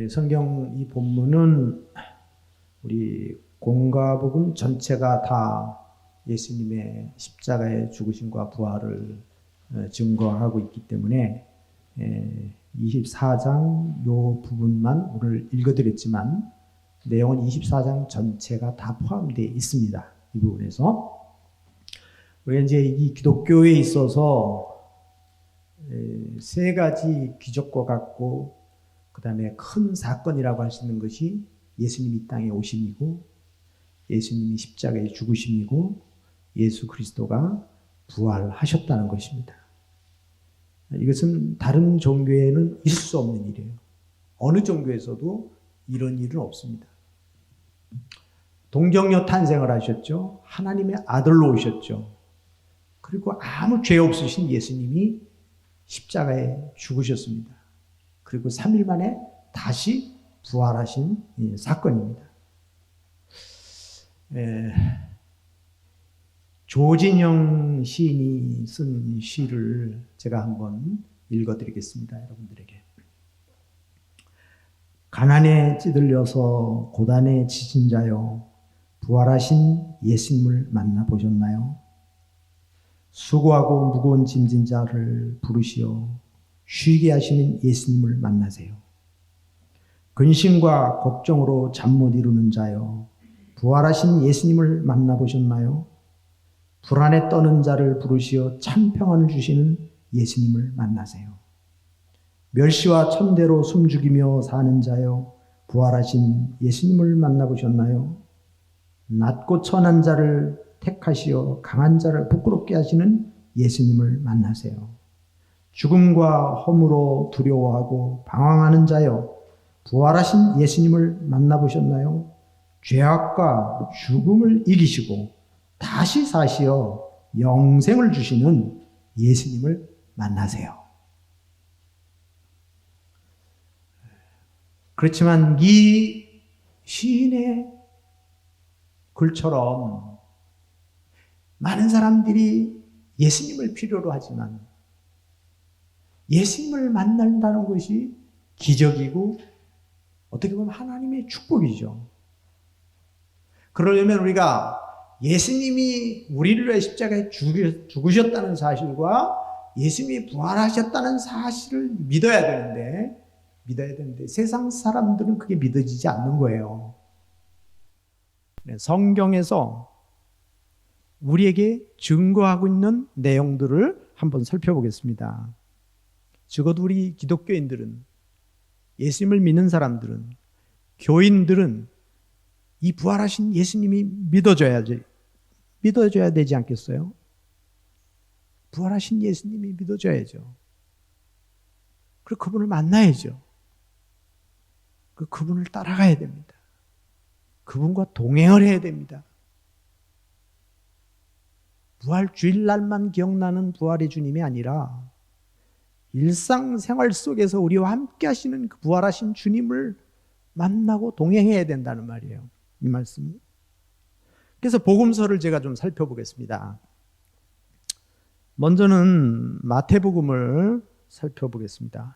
성경 이 본문은 우리 공가복음 전체가 다 예수님의 십자가의 죽으심과 부활을 증거하고 있기 때문에 24장 요 부분만 오늘 읽어드렸지만 내용은 24장 전체가 다 포함되어 있습니다. 이 부분에서 우리가 이제 이 기독교에 있어서 세 가지 기적과 같고 그 다음에 큰 사건이라고 할 수 있는 것이 예수님이 이 땅에 오심이고 예수님이 십자가에 죽으심이고 예수 그리스도가 부활하셨다는 것입니다. 이것은 다른 종교에는 있을 수 없는 일이에요. 어느 종교에서도 이런 일은 없습니다. 동정녀 탄생을 하셨죠. 하나님의 아들로 오셨죠. 그리고 아무 죄 없으신 예수님이 십자가에 죽으셨습니다. 그리고 3일 만에 다시 부활하신 사건입니다. 조진영 시인이 쓴 시를 제가 한번 읽어드리겠습니다. 여러분들에게. 가난에 찌들려서 고단에 지친 자여 부활하신 예수님을 만나보셨나요? 수고하고 무거운 짐진 자를 부르시어 쉬게 하시는 예수님을 만나세요. 근심과 걱정으로 잠 못 이루는 자여 부활하신 예수님을 만나보셨나요? 불안에 떠는 자를 부르시어 참 평안을 주시는 예수님을 만나세요. 멸시와 천대로 숨죽이며 사는 자여 부활하신 예수님을 만나보셨나요? 낮고 천한 자를 택하시어 강한 자를 부끄럽게 하시는 예수님을 만나세요. 죽음과 허무로 두려워하고 방황하는 자여 부활하신 예수님을 만나보셨나요? 죄악과 죽음을 이기시고 다시 사시어 영생을 주시는 예수님을 만나세요. 그렇지만 이 시인의 글처럼 많은 사람들이 예수님을 필요로 하지만 예수님을 만난다는 것이 기적이고 어떻게 보면 하나님의 축복이죠. 그러려면 우리가 예수님이 우리를 위해 십자가에 죽으셨다는 사실과 예수님이 부활하셨다는 사실을 믿어야 되는데 세상 사람들은 그게 믿어지지 않는 거예요. 성경에서 우리에게 증거하고 있는 내용들을 한번 살펴보겠습니다. 적어도 우리 기독교인들은, 예수님을 믿는 사람들은, 교인들은 이 부활하신 예수님이 믿어져야 되지 않겠어요? 부활하신 예수님이 믿어져야죠. 그리고 그분을 만나야죠. 그분을 따라가야 됩니다. 그분과 동행을 해야 됩니다. 부활 주일날만 기억나는 부활의 주님이 아니라 일상생활 속에서 우리와 함께 하시는 그 부활하신 주님을 만나고 동행해야 된다는 말이에요. 이 말씀이. 그래서 복음서를 제가 좀 살펴보겠습니다. 먼저는 마태복음을 살펴보겠습니다.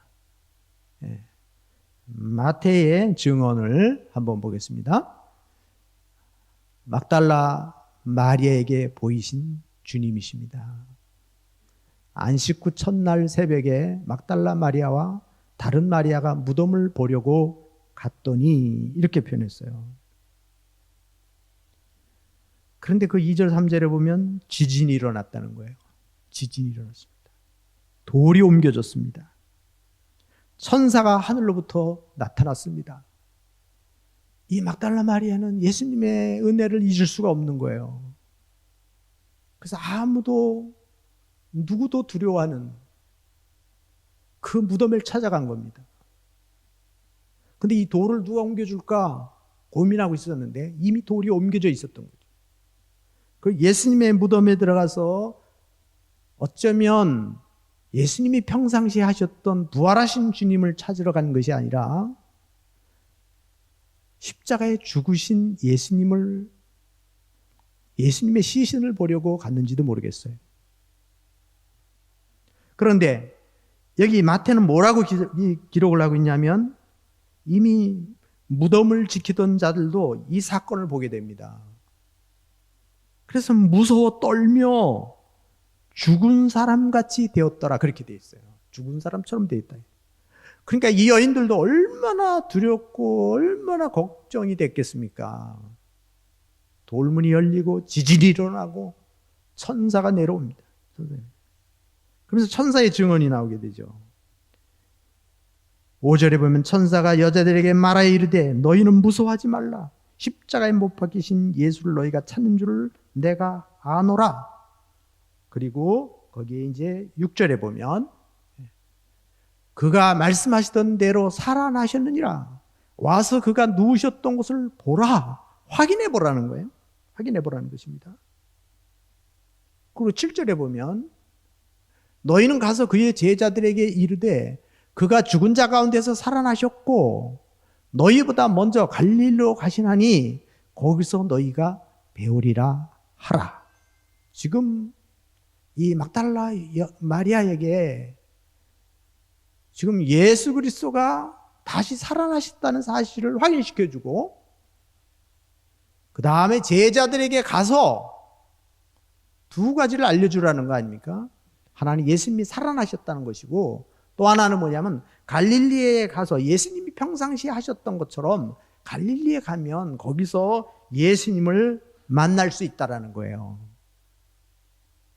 마태의 증언을 한번 보겠습니다. 막달라 마리아에게 보이신 주님이십니다. 안식 후 첫날 새벽에 막달라 마리아와 다른 마리아가 무덤을 보려고 갔더니 이렇게 표현했어요. 그런데 그 2절 3절에 보면 지진이 일어났다는 거예요. 지진이 일어났습니다. 돌이 옮겨졌습니다. 천사가 하늘로부터 나타났습니다. 이 막달라 마리아는 예수님의 은혜를 잊을 수가 없는 거예요. 그래서 누구도 두려워하는 그 무덤을 찾아간 겁니다. 근데 이 돌을 누가 옮겨줄까 고민하고 있었는데 이미 돌이 옮겨져 있었던 거죠. 그 예수님의 무덤에 들어가서 어쩌면 예수님이 평상시에 하셨던 부활하신 주님을 찾으러 간 것이 아니라 십자가에 죽으신 예수님을 예수님의 시신을 보려고 갔는지도 모르겠어요. 그런데 여기 마태는 뭐라고 기록을 하고 있냐면 이미 무덤을 지키던 자들도 이 사건을 보게 됩니다. 그래서 무서워 떨며 죽은 사람같이 되었더라 그렇게 돼 있어요. 죽은 사람처럼 돼 있다. 그러니까 이 여인들도 얼마나 두렵고 얼마나 걱정이 됐겠습니까? 돌문이 열리고 지진이 일어나고 천사가 내려옵니다. 그러면서 천사의 증언이 나오게 되죠. 5절에 보면 천사가 여자들에게 말하여 이르되 너희는 무서워하지 말라. 십자가에 못 박히신 예수를 너희가 찾는 줄을 내가 아노라. 그리고 거기에 이제 6절에 보면 그가 말씀하시던 대로 살아나셨느니라. 와서 그가 누우셨던 곳을 보라. 확인해 보라는 거예요. 확인해 보라는 것입니다. 그리고 7절에 보면 너희는 가서 그의 제자들에게 이르되 그가 죽은 자 가운데서 살아나셨고 너희보다 먼저 갈릴리로 가시나니 거기서 너희가 배우리라 하라. 지금 이 막달라 마리아에게 지금 예수 그리스도가 다시 살아나셨다는 사실을 확인시켜주고 그 다음에 제자들에게 가서 두 가지를 알려주라는 거 아닙니까? 하나는 예수님이 살아나셨다는 것이고 또 하나는 뭐냐면 갈릴리에 가서 예수님이 평상시에 하셨던 것처럼 갈릴리에 가면 거기서 예수님을 만날 수 있다는 거예요.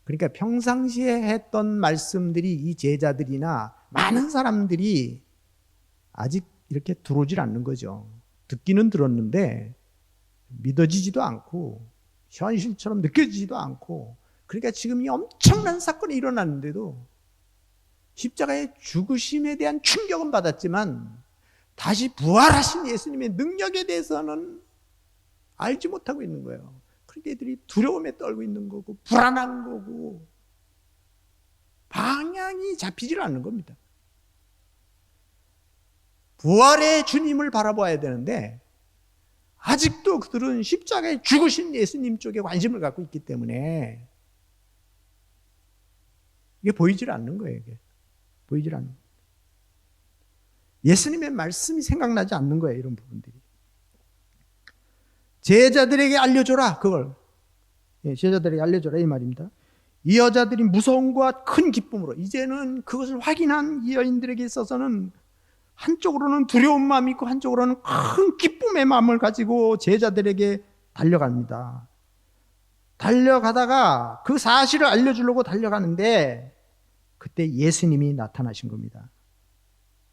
그러니까 평상시에 했던 말씀들이 이 제자들이나 많은 사람들이 아직 이렇게 들어오질 않는 거죠. 듣기는 들었는데 믿어지지도 않고 현실처럼 느껴지지도 않고 그러니까 지금 이 엄청난 사건이 일어났는데도 십자가의 죽으심에 대한 충격은 받았지만 다시 부활하신 예수님의 능력에 대해서는 알지 못하고 있는 거예요. 그러니까 애들이 두려움에 떨고 있는 거고 불안한 거고 방향이 잡히질 않는 겁니다. 부활의 주님을 바라봐야 되는데 아직도 그들은 십자가에 죽으신 예수님 쪽에 관심을 갖고 있기 때문에 이게 보이질 않는 거예요. 이게 보이질 않는 거예요. 예수님의 말씀이 생각나지 않는 거예요. 이런 부분들이. 제자들에게 알려줘라. 그걸. 제자들에게 알려줘라 이 말입니다. 이 여자들이 무서움과 큰 기쁨으로 이제는 그것을 확인한 이 여인들에게 있어서는 한쪽으로는 두려운 마음이 있고 한쪽으로는 큰 기쁨의 마음을 가지고 제자들에게 달려갑니다. 달려가다가 그 사실을 알려주려고 달려가는데 그때 예수님이 나타나신 겁니다.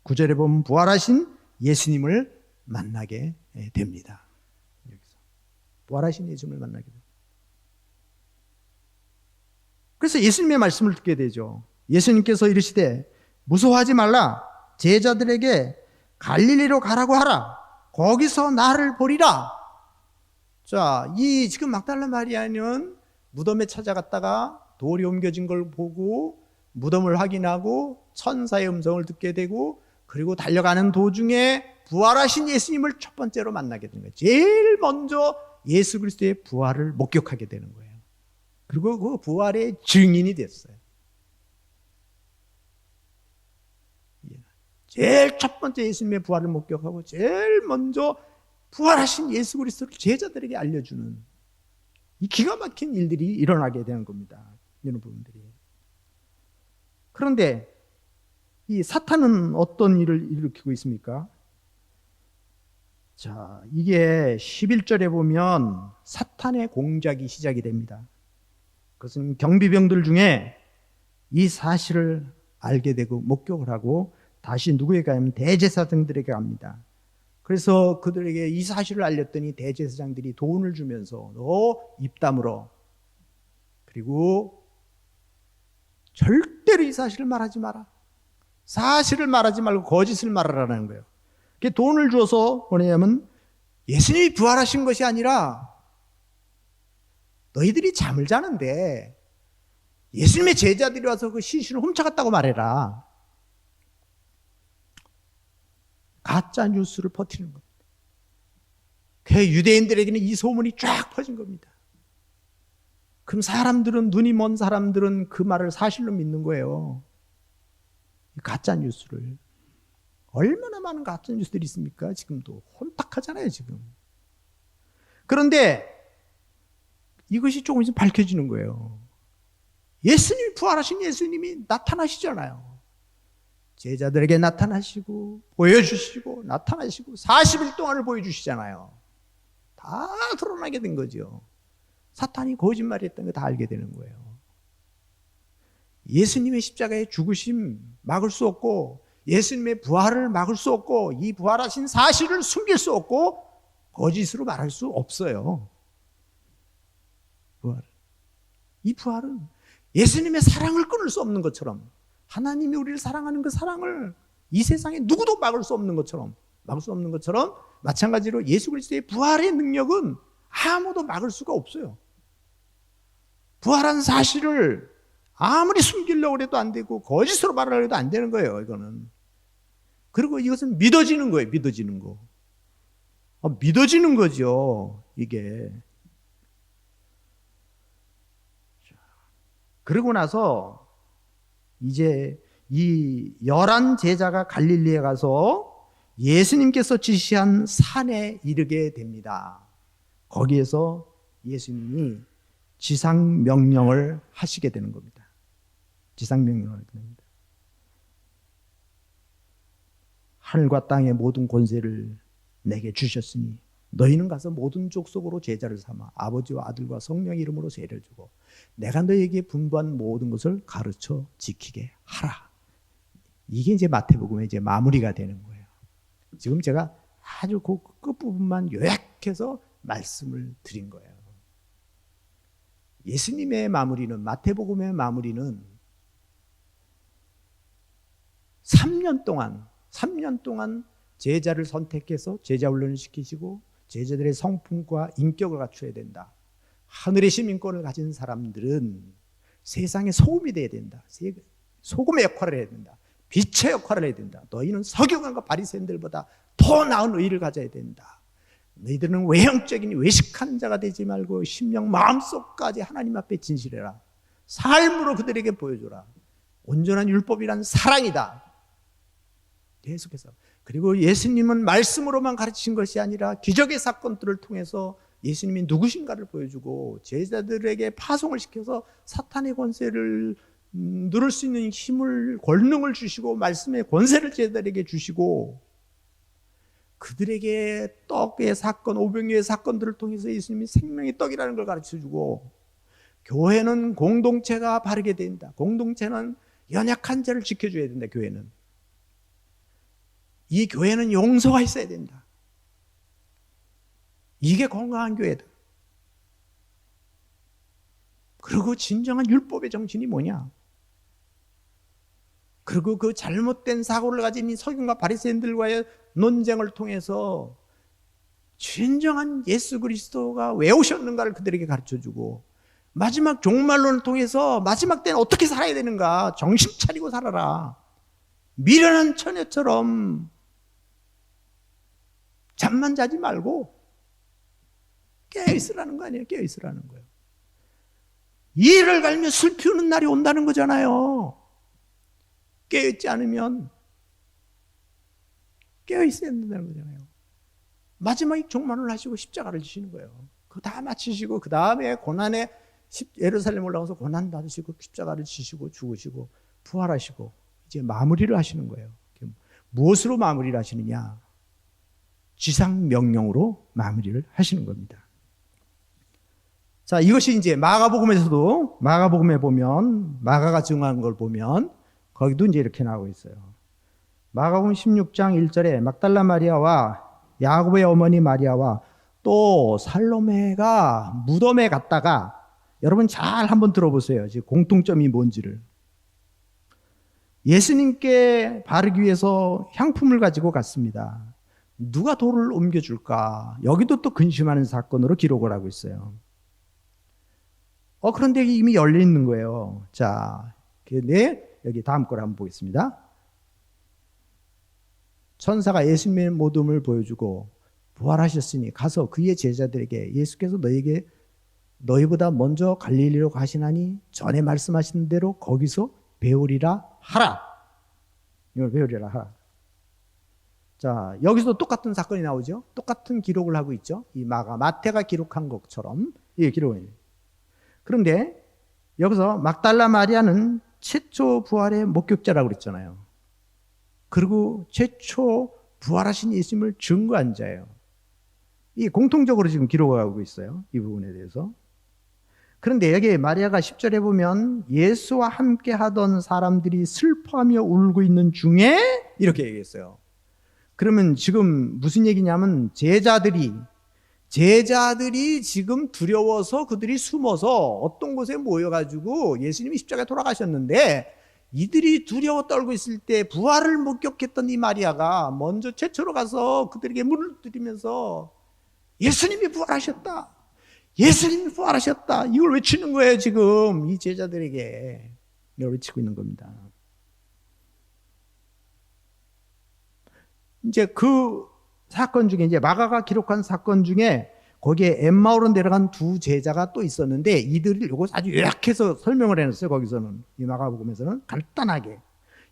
9절에 보면 부활하신 예수님을 만나게 됩니다. 여기서 부활하신 예수님을 만나게 됩니다. 그래서 예수님의 말씀을 듣게 되죠. 예수님께서 이르시되 무서워하지 말라. 제자들에게 갈릴리로 가라고 하라. 거기서 나를 보리라. 자, 이 지금 막달라 마리아는 무덤에 찾아갔다가 돌이 옮겨진 걸 보고 무덤을 확인하고 천사의 음성을 듣게 되고 그리고 달려가는 도중에 부활하신 예수님을 첫 번째로 만나게 되는 거예요. 제일 먼저 예수 그리스도의 부활을 목격하게 되는 거예요. 그리고 그 부활의 증인이 됐어요. 제일 첫 번째 예수님의 부활을 목격하고 제일 먼저 부활하신 예수 그리스도를 제자들에게 알려주는 이 기가 막힌 일들이 일어나게 되는 겁니다. 이런 부분들이. 그런데 이 사탄은 어떤 일을 일으키고 있습니까? 자, 이게 11절에 보면 사탄의 공작이 시작이 됩니다. 그것은 경비병들 중에 이 사실을 알게 되고 목격을 하고 다시 누구에게 가냐면 대제사장들에게 갑니다. 그래서 그들에게 이 사실을 알렸더니 대제사장들이 돈을 주면서 너 입 다물어. 그리고 절대로 이 사실을 말하지 마라. 사실을 말하지 말고 거짓을 말하라는 거예요. 돈을 줘서 뭐냐면 예수님이 부활하신 것이 아니라 너희들이 잠을 자는데 예수님의 제자들이 와서 그 시신을 훔쳐갔다고 말해라. 가짜 뉴스를 퍼뜨리는 겁니다. 그 유대인들에게는 이 소문이 쫙 퍼진 겁니다. 그럼 사람들은, 눈이 먼 사람들은 그 말을 사실로 믿는 거예요. 가짜 뉴스를. 얼마나 많은 가짜 뉴스들이 있습니까? 지금도 혼탁하잖아요, 지금. 그런데 이것이 조금씩 밝혀지는 거예요. 예수님이, 부활하신 예수님이 나타나시잖아요. 제자들에게 나타나시고 보여주시고 나타나시고 40일 동안을 보여주시잖아요. 다 드러나게 된 거죠. 사탄이 거짓말했던 거 다 알게 되는 거예요. 예수님의 십자가의 죽으심 막을 수 없고, 예수님의 부활을 막을 수 없고, 이 부활하신 사실을 숨길 수 없고 거짓으로 말할 수 없어요. 이 부활은 예수님의 사랑을 끊을 수 없는 것처럼, 하나님이 우리를 사랑하는 그 사랑을 이 세상에 누구도 막을 수 없는 것처럼, 마찬가지로 예수 그리스도의 부활의 능력은 아무도 막을 수가 없어요. 부활한 사실을 아무리 숨기려고 해도 안 되고 거짓으로 말하려고 해도 안 되는 거예요, 이거는. 그리고 이것은 믿어지는 거예요, 믿어지는 거. 믿어지는 거죠, 이게. 그러고 나서 이제 이 11 제자가 갈릴리에 가서 예수님께서 지시한 산에 이르게 됩니다. 거기에서 예수님이 지상 명령을 하시게 되는 겁니다. 지상 명령을 하게 됩니다. 하늘과 땅의 모든 권세를 내게 주셨으니 너희는 가서 모든 족속으로 제자를 삼아 아버지와 아들과 성령의 이름으로 세례를 주고 내가 너희에게 분부한 모든 것을 가르쳐 지키게 하라. 이게 이제 마태복음의 이제 마무리가 되는 거예요. 지금 제가 아주 그 끝부분만 요약해서 말씀을 드린 거예요. 예수님의 마무리는, 마태복음의 마무리는 3년 동안 제자를 선택해서 제자 훈련을 시키시고 제자들의 성품과 인격을 갖춰야 된다. 하늘의 시민권을 가진 사람들은 세상의 소금이 되어야 된다. 소금의 역할을 해야 된다. 빛의 역할을 해야 된다. 너희는 서기관과 바리새인들보다 더 나은 의를 가져야 된다. 너희들은 외형적인 외식하는 자가 되지 말고 심령 마음속까지 하나님 앞에 진실해라. 삶으로 그들에게 보여줘라. 온전한 율법이란 사랑이다. 계속해서. 그리고 예수님은 말씀으로만 가르치신 것이 아니라 기적의 사건들을 통해서 예수님이 누구신가를 보여주고 제자들에게 파송을 시켜서 사탄의 권세를 누를 수 있는 힘을, 권능을 주시고 말씀의 권세를 제자들에게 주시고 그들에게 떡의 사건, 오병이어의 사건들을 통해서 예수님이 생명의 떡이라는 걸 가르쳐주고 교회는 공동체가 바르게 된다. 공동체는 연약한 자를 지켜줘야 된다. 교회는. 이 교회는 용서가 있어야 된다. 이게 건강한 교회다. 그리고 진정한 율법의 정신이 뭐냐? 그리고 그 잘못된 사고를 가진 이 서기관과 바리새인들과의 논쟁을 통해서 진정한 예수 그리스도가 왜 오셨는가를 그들에게 가르쳐주고 마지막 종말론을 통해서 마지막 때는 어떻게 살아야 되는가 정신 차리고 살아라. 미련한 처녀처럼 잠만 자지 말고 깨어있으라는 거 아니에요. 깨어있으라는 거예요. 이를 갈며 술 피우는 날이 온다는 거잖아요. 깨어있지 않으면 깨어있어야 된다는 거잖아요. 마지막에 종말을 하시고 십자가를 지시는 거예요. 그거 다 마치시고 그 다음에 고난에 예루살렘 올라가서 고난 받으시고 십자가를 지시고 죽으시고 부활하시고 이제 마무리를 하시는 거예요. 무엇으로 마무리를 하시느냐? 지상 명령으로 마무리를 하시는 겁니다. 자, 이것이 이제 마가복음에서도 마가복음에 보면 마가가 증언한 걸 보면 거기도 이제 이렇게 나오고 있어요. 마가복음 16장 1절에 막달라 마리아와 야고보의 어머니 마리아와 또 살로메가 무덤에 갔다가 여러분 잘 한번 들어보세요. 지금 공통점이 뭔지를. 예수님께 바르기 위해서 향품을 가지고 갔습니다. 누가 돌을 옮겨줄까? 여기도 또 근심하는 사건으로 기록을 하고 있어요. 그런데 이미 열려 있는 거예요. 자, 여기 다음 걸 한번 보겠습니다. 천사가 예수님의 모둠을 보여주고 부활하셨으니 가서 그의 제자들에게 예수께서 너에게 너희보다 먼저 갈릴리로 가시나니 전에 말씀하신 대로 거기서 배우리라 하라. 이걸 배우리라 하라. 자, 여기서 똑같은 사건이 나오죠. 똑같은 기록을 하고 있죠. 이 마태가 기록한 것처럼 이 기록이. 그런데 여기서 막달라 마리아는 최초 부활의 목격자라고 그랬잖아요. 그리고 최초 부활하신 예수님을 증거한 자예요. 이 공통적으로 지금 기록하고 있어요. 이 부분에 대해서. 그런데 여기 마리아가 10절에 보면 예수와 함께 하던 사람들이 슬퍼하며 울고 있는 중에 이렇게 얘기했어요. 그러면 지금 무슨 얘기냐면 제자들이 지금 두려워서 그들이 숨어서 어떤 곳에 모여가지고 예수님이 십자가에 돌아가셨는데 이들이 두려워 떨고 있을 때 부활을 목격했던 이 마리아가 먼저 최초로 가서 그들에게 문을 두드리면서 예수님이 부활하셨다. 예수님이 부활하셨다. 이걸 외치는 거예요, 지금. 이 제자들에게. 이걸 외치고 있는 겁니다. 이제 그 사건 중에, 이제 마가가 기록한 사건 중에 거기에 엠마오로 내려간 두 제자가 또 있었는데 이들이 요거 아주 요약해서 설명을 해놨어요. 거기서는. 이 마가복음에서는 간단하게.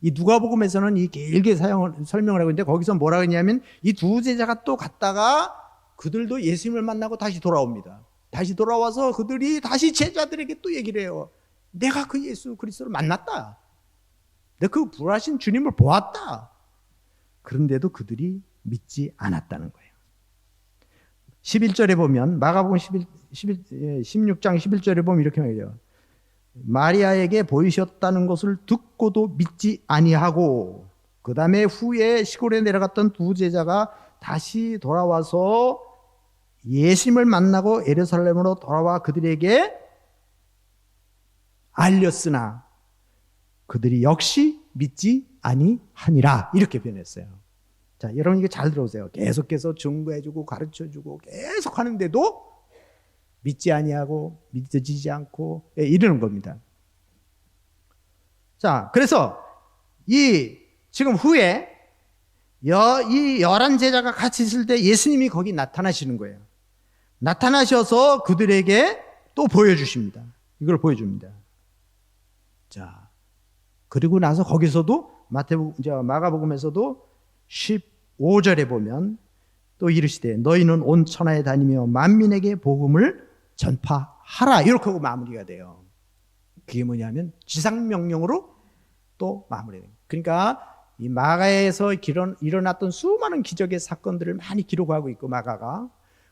이 누가복음에서는 이 길게 설명을 하고 있는데 거기서 뭐라고 했냐면 이 두 제자가 또 갔다가 그들도 예수님을 만나고 다시 돌아옵니다. 다시 돌아와서 그들이 다시 제자들에게 또 얘기를 해요. 내가 그 예수 그리스도를 만났다. 내가 그 부활하신 주님을 보았다. 그런데도 그들이 믿지 않았다는 거예요. 11절에 보면 마가복음 16장 11절에 보면 이렇게 말해요. 마리아에게 보이셨다는 것을 듣고도 믿지 아니하고 그 다음에 후에 시골에 내려갔던 두 제자가 다시 돌아와서 예수님을 만나고 예루살렘으로 돌아와 그들에게 알렸으나 그들이 역시 믿지 아니하니라 이렇게 표현했어요. 자, 여러분 이거 잘 들어보세요. 계속해서 증거해주고 가르쳐주고 계속 하는데도 믿지 아니하고 믿어지지 않고 이러는 겁니다. 자, 그래서 이 지금 후에 이 11 제자가 같이 있을 때 예수님이 거기 나타나시는 거예요. 나타나셔서 그들에게 또 보여주십니다. 이걸 보여줍니다. 자, 그리고 나서 거기서도 마가복음에서도 15절에 보면 또 이르시되 너희는 온 천하에 다니며 만민에게 복음을 전파하라 이렇게 하고 마무리가 돼요. 그게 뭐냐면 지상명령으로 또 마무리돼요. 그러니까 이 마가에서 일어났던 수많은 기적의 사건들을 많이 기록하고 있고 마가가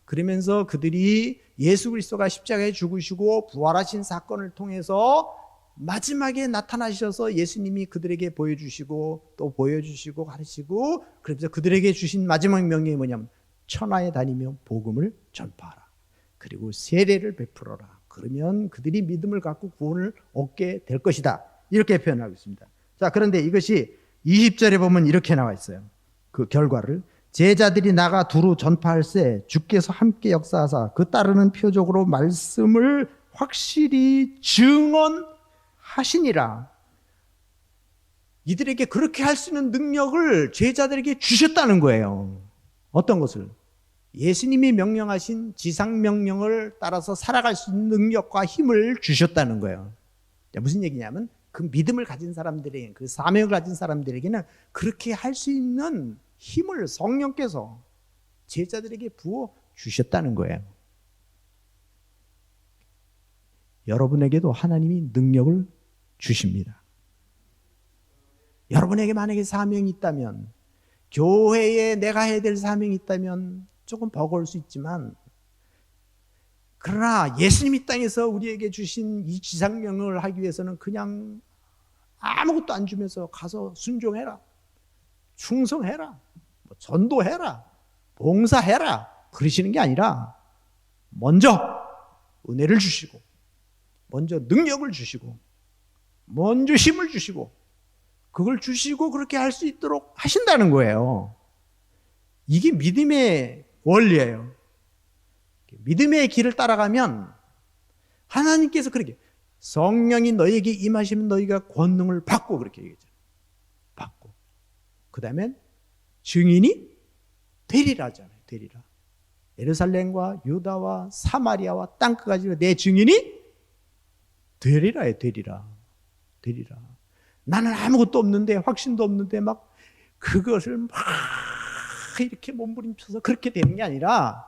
그러면서 그들이 예수 그리스도가 십자가에 죽으시고 부활하신 사건을 통해서 마지막에 나타나셔서 예수님이 그들에게 보여주시고 또 보여주시고 가르치고 그러면서 그들에게 주신 마지막 명령이 뭐냐면 천하에 다니며 복음을 전파하라. 그리고 세례를 베풀어라. 그러면 그들이 믿음을 갖고 구원을 얻게 될 것이다. 이렇게 표현하고 있습니다. 자, 그런데 이것이 20절에 보면 이렇게 나와 있어요. 그 결과를 제자들이 나가 두루 전파할세 주께서 함께 역사하사 그 따르는 표적으로 말씀을 확실히 증언하시니라. 이들에게 그렇게 할 수 있는 능력을 제자들에게 주셨다는 거예요. 어떤 것을? 예수님이 명령하신 지상명령을 따라서 살아갈 수 있는 능력과 힘을 주셨다는 거예요. 무슨 얘기냐면 그 믿음을 가진 사람들에게, 그 사명을 가진 사람들에게는 그렇게 할 수 있는 힘을 성령께서 제자들에게 부어 주셨다는 거예요. 여러분에게도 하나님이 능력을 주십니다. 여러분에게 만약에 사명이 있다면, 교회에 내가 해야 될 사명이 있다면 조금 버거울 수 있지만, 그러나 예수님 이 땅에서 우리에게 주신 이 지상명령을 하기 위해서는 그냥 아무것도 안 주면서 가서 순종해라, 충성해라, 전도해라, 봉사해라 그러시는 게 아니라 먼저 은혜를 주시고 먼저 능력을 주시고 먼저 힘을 주시고 그걸 주시고 그렇게 할 수 있도록 하신다는 거예요. 이게 믿음의 원리예요. 믿음의 길을 따라가면 하나님께서 그렇게 성령이 너희에게 임하시면 너희가 권능을 받고 그렇게 얘기했잖아요. 받고 그 다음엔 증인이 되리라 하잖아요. 되리라. 예루살렘과 유다와 사마리아와 땅끝까지 내 증인이 되리라. 나는 아무것도 없는데, 확신도 없는데 막 그것을 막 이렇게 몸부림쳐서 그렇게 되는 게 아니라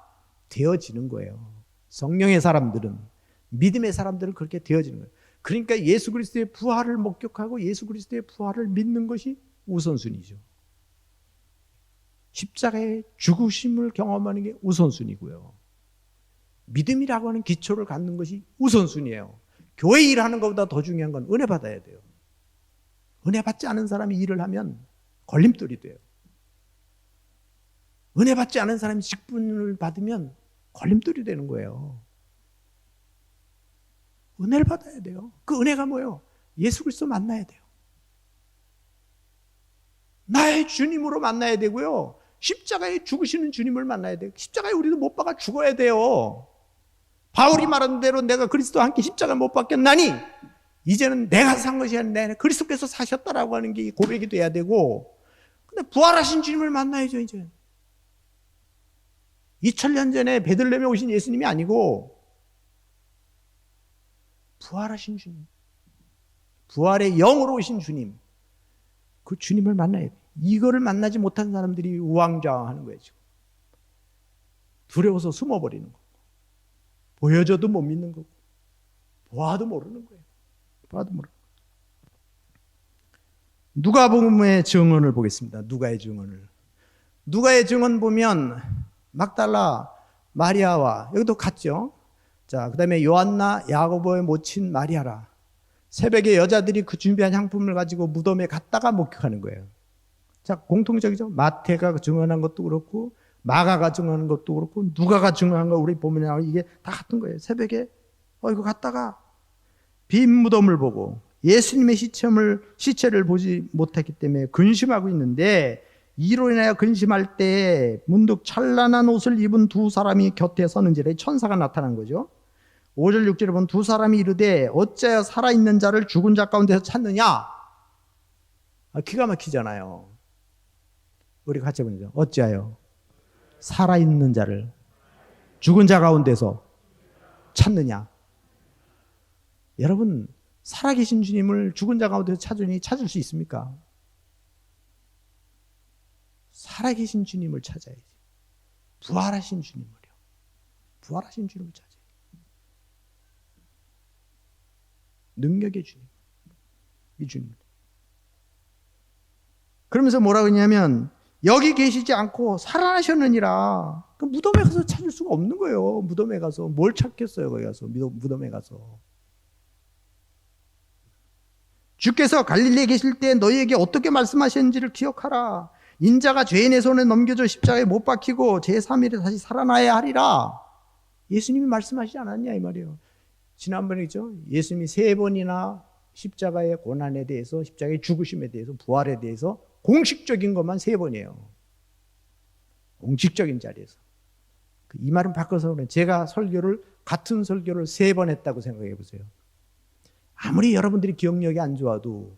되어지는 거예요. 성령의 사람들은, 믿음의 사람들은 그렇게 되어지는 거예요. 그러니까 예수 그리스도의 부활을 목격하고 예수 그리스도의 부활을 믿는 것이 우선순위죠. 십자가의 죽으심을 경험하는 게 우선순위고요. 믿음이라고 하는 기초를 갖는 것이 우선순위예요. 교회 일하는 것보다 더 중요한 건 은혜 받아야 돼요. 은혜 받지 않은 사람이 일을 하면 걸림돌이 돼요. 은혜 받지 않은 사람이 직분을 받으면 걸림돌이 되는 거예요. 은혜를 받아야 돼요. 그 은혜가 뭐예요? 예수 그리스도 만나야 돼요. 나의 주님으로 만나야 되고요. 십자가에 죽으시는 주님을 만나야 돼요. 십자가에 우리도 못 박아 죽어야 돼요. 바울이 말한 대로 내가 그리스도와 함께 십자가를 못 박겠나니 이제는 내가 산 것이 아니라 그리스도께서 사셨다라고 하는 게 고백이 돼야 되고, 근데 부활하신 주님을 만나야죠. 이제 2000년 전에 베들레헴에 오신 예수님이 아니고 부활하신 주님, 부활의 영으로 오신 주님, 그 주님을 만나야 돼. 이거를 만나지 못한 사람들이 우왕좌왕하는 거예요. 지금 두려워서 숨어버리는 거고, 보여줘도 못 믿는 거고, 보아도 모르는 거예요. 보아도 모르는 거예요. 누가복음의 증언을 보겠습니다. 누가의 증언을. 누가의 증언 보면 막달라 마리아와, 여기도 같죠. 자, 그 다음에 요한나 야고보의 모친 마리아라. 새벽에 여자들이 그 준비한 향품을 가지고 무덤에 갔다가 목격하는 거예요. 자, 공통적이죠. 마태가 증언한 것도 그렇고, 마가가 증언한 것도 그렇고, 누가가 증언한 거 우리 보면 이게 다 같은 거예요. 새벽에 이거 갔다가 빈 무덤을 보고 예수님의 시체를 보지 못했기 때문에 근심하고 있는데, 이로 인하여 근심할 때 문득 찬란한 옷을 입은 두 사람이 곁에 서는지라. 천사가 나타난 거죠. 5절 6절에 보면 두 사람이 이르되 어찌하여 살아있는 자를 죽은 자 가운데서 찾느냐. 기가 막히잖아요. 우리 같이 보죠. 어찌하여 살아있는 자를 죽은 자 가운데서 찾느냐. 여러분, 살아계신 주님을 죽은 자 가운데서 찾을 수 있습니까? 살아계신 주님을 찾아야지. 부활하신 주님을요. 부활하신 주님을 찾아야지. 능력의 주님. 이 주님. 그러면서 뭐라고 했냐면, 여기 계시지 않고 살아나셨느니라. 그 무덤에 가서 찾을 수가 없는 거예요. 무덤에 가서 뭘 찾겠어요? 거기 가서 무덤에 가서. 주께서 갈릴리에 계실 때 너희에게 어떻게 말씀하셨는지를 기억하라. 인자가 죄인의 손에 넘겨져 십자가에 못 박히고 제3일에 다시 살아나야 하리라. 예수님이 말씀하시지 않았냐 이 말이에요. 지난번이죠. 예수님이 3번이나 십자가의 고난에 대해서, 십자가의 죽으심에 대해서, 부활에 대해서 공식적인 것만 3번이에요. 공식적인 자리에서. 이 말은 바꿔서 제가 같은 설교를 3번 했다고 생각해 보세요. 아무리 여러분들이 기억력이 안 좋아도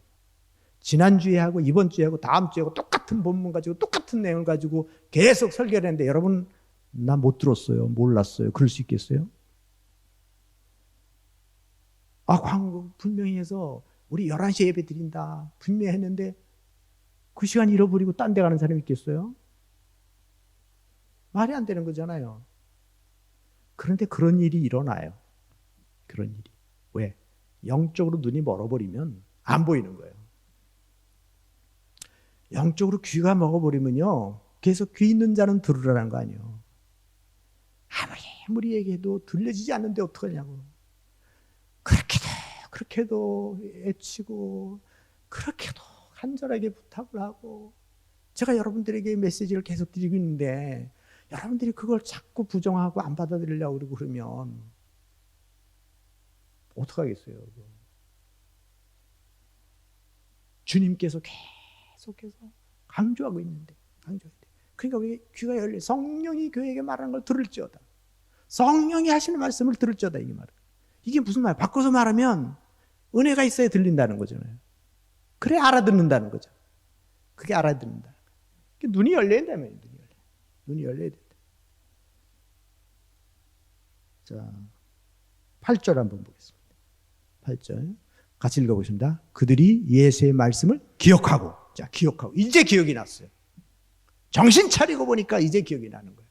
지난주에 하고 이번 주에 하고 다음 주에 하고 똑같은 본문 가지고 똑같은 내용을 가지고 계속 설교를 했는데, 여러분 나 못 들었어요, 몰랐어요, 그럴 수 있겠어요? 광고 분명히 해서 우리 11시에 예배 드린다 분명히 했는데 그 시간 잃어버리고 딴 데 가는 사람이 있겠어요? 말이 안 되는 거잖아요. 그런데 그런 일이 일어나요. 그런 일이. 왜? 영적으로 눈이 멀어버리면 안 보이는 거예요. 영적으로 귀가 먹어버리면요, 계속 귀 있는 자는 들으라는 거 아니에요. 아무리 얘기해도 들려지지 않는데 어떡하냐고. 그렇게도 애치고 그렇게도 간절하게 부탁을 하고, 제가 여러분들에게 메시지를 계속 드리고 있는데 여러분들이 그걸 자꾸 부정하고 안 받아들이려고 그러고 그러면 어떡하겠어요? 주님께서 계속해서 강조하고 있는데, 그러니까 우리 귀가 열려 성령이 교회에게 말하는 걸 들을지어다. 성령이 하시는 말씀을 들을지어다. 이게 말이에요. 이게 무슨 말이에요? 바꿔서 말하면 은혜가 있어야 들린다는 거잖아요. 그래 알아듣는다는 거죠. 그게 알아듣는다. 눈이 열려야 된다면, 눈이 열려야 된다. 자, 8절 한번 보겠습니다. 8절. 같이 읽어보겠습니다. 그들이 예수의 말씀을 기억하고, 자, 기억하고. 이제 기억이 났어요. 정신 차리고 보니까 이제 기억이 나는 거예요.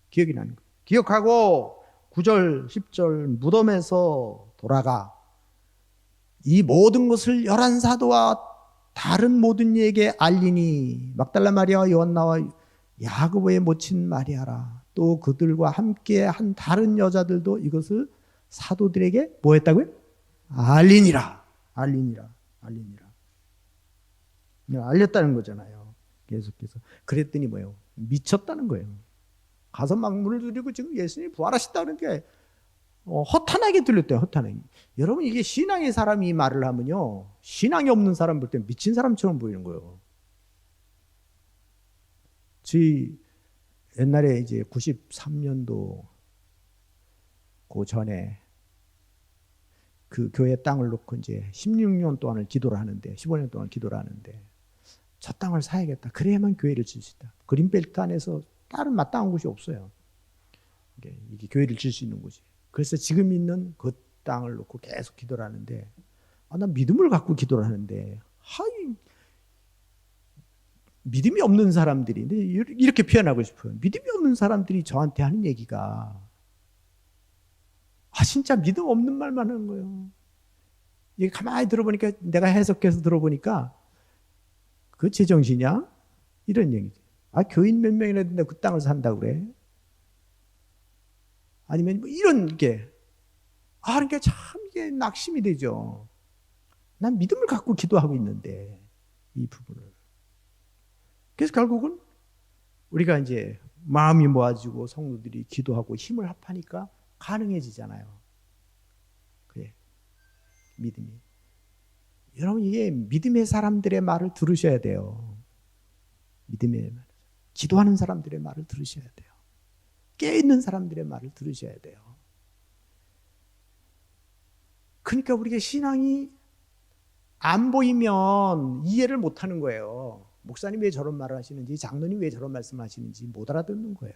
기억이 나는 거예요. 기억하고, 9절, 10절, 무덤에서 돌아가. 이 모든 것을 11사도와 다른 모든 이에게 알리니, 막달라 마리아와 요한나와 야고보의 모친 마리아라. 또 그들과 함께 한 다른 여자들도 이것을 사도들에게 뭐 했다고요? 알리니라. 알렸다는 거잖아요. 계속해서. 그랬더니 뭐예요? 미쳤다는 거예요. 가서 막 물을 들이고 지금 예수님이 부활하셨다는 게 허탄하게 들렸대요. 허탄하게. 여러분, 이게 신앙의 사람이 이 말을 하면요, 신앙이 없는 사람 볼 때 미친 사람처럼 보이는 거예요. 저희 옛날에 이제 93년도 그 전에 그 교회 땅을 놓고 이제 16년 동안을 기도를 하는데, 15년 동안 기도를 하는데, 저 땅을 사야겠다. 그래야만 교회를 질 수 있다. 그린벨트 안에서 다른 마땅한 곳이 없어요. 이게 교회를 질 수 있는 곳이. 그래서 지금 있는 그 땅을 놓고 계속 기도를 하는데, 난 믿음을 갖고 기도를 하는데, 믿음이 없는 사람들이, 이렇게 표현하고 싶어요. 믿음이 없는 사람들이 저한테 하는 얘기가, 진짜 믿음 없는 말만 하는 거예요. 이게 가만히 들어보니까, 내가 해석해서 들어보니까, 그 제정신이야? 이런 얘기지. 교인 몇 명이나 된다 그 땅을 산다고 그래? 아니면 뭐 이런 게, 그러니까 참 이게 낙심이 되죠. 난 믿음을 갖고 기도하고 있는데, 이 부분을. 그래서 결국은 우리가 이제 마음이 모아지고 성도들이 기도하고 힘을 합하니까 가능해지잖아요. 그래, 믿음이. 여러분, 이게 믿음의 사람들의 말을 들으셔야 돼요. 믿음의 말. 기도하는 사람들의 말을 들으셔야 돼요. 깨어있는 사람들의 말을 들으셔야 돼요. 그러니까 우리가 신앙이 안 보이면 이해를 못 하는 거예요. 목사님 왜 저런 말을 하시는지, 장로님 왜 저런 말씀을 하시는지 못 알아듣는 거예요.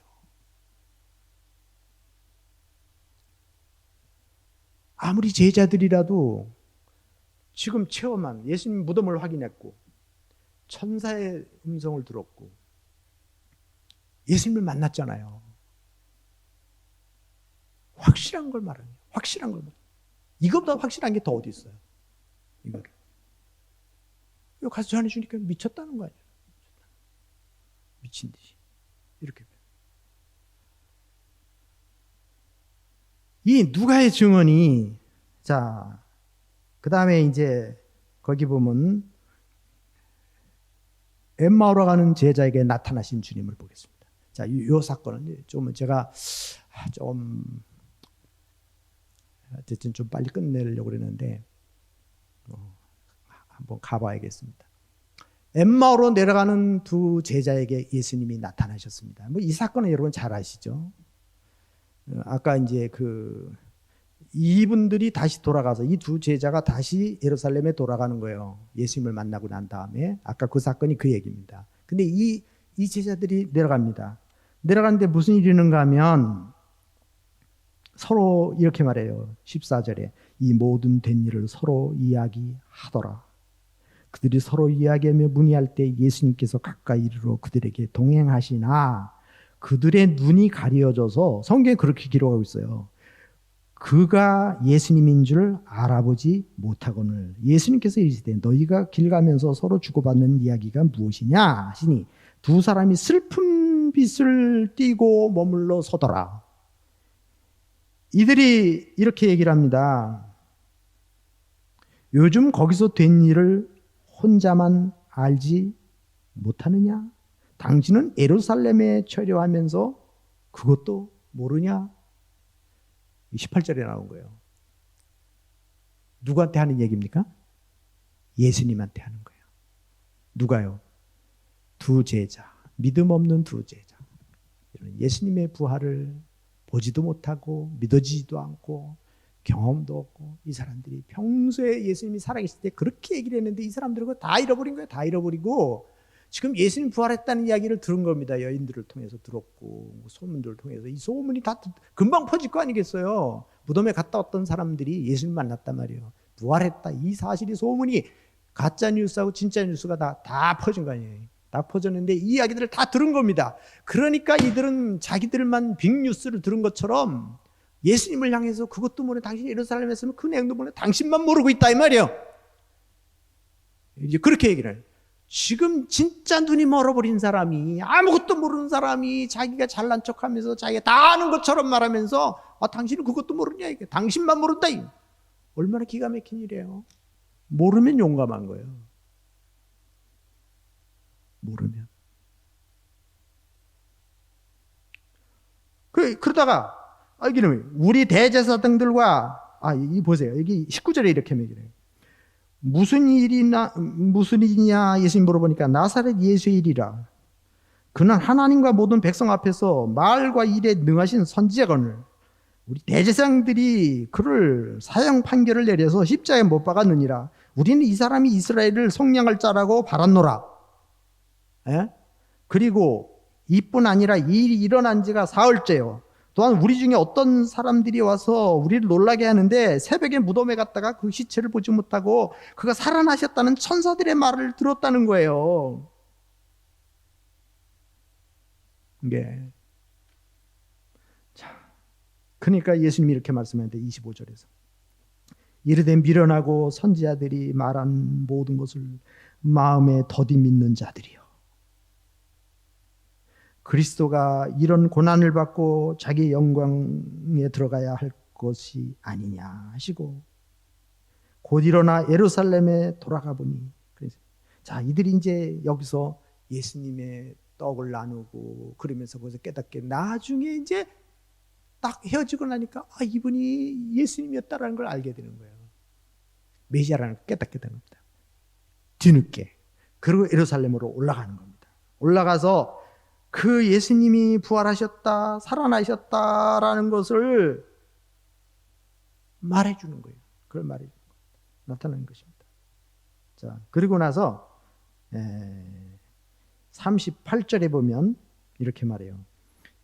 아무리 제자들이라도 지금 체험한, 예수님 무덤을 확인했고 천사의 음성을 들었고 예수님을 만났잖아요. 확실한 걸 말하는 거예요. 확실한 걸 말하는 거예요. 이것보다 확실한 게 더 어디 있어요? 이거를. 이거 가서 전해주니까 미쳤다는 거 아니에요. 미친 듯이. 이렇게. 이 누가의 증언이, 자, 그 다음에 이제 거기 보면 엠마오로 가는 제자에게 나타나신 주님을 보겠습니다. 자, 이 사건은 좀 제가 좀 어쨌든 좀 빨리 끝내려고 그랬는데 한번 가봐야겠습니다. 엠마오로 내려가는 두 제자에게 예수님이 나타나셨습니다. 뭐 이 사건은 여러분 잘 아시죠? 아까 이제 이분들이 다시 돌아가서 이 두 제자가 다시 예루살렘에 돌아가는 거예요. 예수님을 만나고 난 다음에. 아까 그 사건이 그 얘기입니다. 근데 이 제자들이 내려갑니다. 내려가는데 무슨 일이 있는가 하면 서로 이렇게 말해요. 14절에 이 모든 된 일을 서로 이야기하더라. 그들이 서로 이야기하며 문의할 때 예수님께서 가까이 이르러 그들에게 동행하시나 그들의 눈이 가려져서 성경에 그렇게 기록하고 있어요. 그가 예수님인 줄 알아보지 못하거늘 예수님께서 이르시되 너희가 길 가면서 서로 주고받는 이야기가 무엇이냐 하시니 두 사람이 슬픈 빛을 띠고 머물러 서더라. 이들이 이렇게 얘기를 합니다. 요즘 거기서 된 일을 혼자만 알지 못하느냐? 당신은 예루살렘에 처료하면서 그것도 모르냐? 18절에 나온 거예요. 누구한테 하는 얘기입니까? 예수님한테 하는 거예요. 누가요? 두 제자, 믿음 없는 두 제자. 예수님의 부활을 보지도 못하고 믿어지지도 않고 경험도 없고 이 사람들이 평소에 예수님이 살아계실 때 그렇게 얘기를 했는데 이 사람들은 다 잃어버린 거예요. 다 잃어버리고 지금 예수님 부활했다는 이야기를 들은 겁니다. 여인들을 통해서 들었고 소문들을 통해서. 이 소문이 다 금방 퍼질 거 아니겠어요. 무덤에 갔다 왔던 사람들이 예수님 만났단 말이에요. 부활했다. 이 사실이 소문이 가짜 뉴스하고 진짜 뉴스가 다 퍼진 거 아니에요. 다 퍼졌는데 이 이야기들을 다 들은 겁니다. 그러니까 이들은 자기들만 빅뉴스를 들은 것처럼 예수님을 향해서 그것도 모르는 당신이 예루살렘에 있으면 그 내용도 모르는 당신만 모르고 있다 이 말이에요. 이제 그렇게 얘기를 해요. 지금 진짜 눈이 멀어버린 사람이, 아무것도 모르는 사람이 자기가 잘난 척하면서 자기가 다 아는 것처럼 말하면서 당신은 그것도 모르냐 이게. 당신만 모른다 이게. 얼마나 기가 막힌 일이에요. 모르면 용감한 거예요. 모르면. 그러다가 여기는 우리 대제사장들과 이 보세요. 여기 19절에 이렇게 얘기해요. 무슨 일이냐 예수님 물어보니까 나사렛 예수의 일이라. 그는 하나님과 모든 백성 앞에서 말과 일에 능하신 선지자거늘 우리 대제사장들이 그를 사형 판결을 내려서 십자가에 못 박았느니라. 우리는 이 사람이 이스라엘을 속량할 자라고 바랐노라. 그리고 이뿐 아니라 이 일이 일어난 지가 사흘째요. 또한 우리 중에 어떤 사람들이 와서 우리를 놀라게 하는데 새벽에 무덤에 갔다가 그 시체를 보지 못하고 그가 살아나셨다는 천사들의 말을 들었다는 거예요. 이게. 자, 그러니까 예수님이 이렇게 말씀하는데 25절에서 이르되 미련하고 선지자들이 말한 모든 것을 마음에 더디 믿는 자들이요. 그리스도가 이런 고난을 받고 자기 영광에 들어가야 할 것이 아니냐 하시고 곧 일어나 예루살렘에 돌아가 보니. 자, 이들이 이제 여기서 예수님의 떡을 나누고 그러면서 거기서 깨닫게 나중에 이제 딱 헤어지고 나니까 이분이 예수님이었다라는 걸 알게 되는 거예요. 메시아라는 걸 깨닫게 되는 겁니다. 뒤늦게. 그리고 예루살렘으로 올라가는 겁니다. 올라가서 그 예수님이 부활하셨다, 살아나셨다라는 것을 말해주는 거예요. 그걸 말해주는 겁니다. 나타나는 것입니다. 자, 그리고 나서 38절에 보면 이렇게 말해요.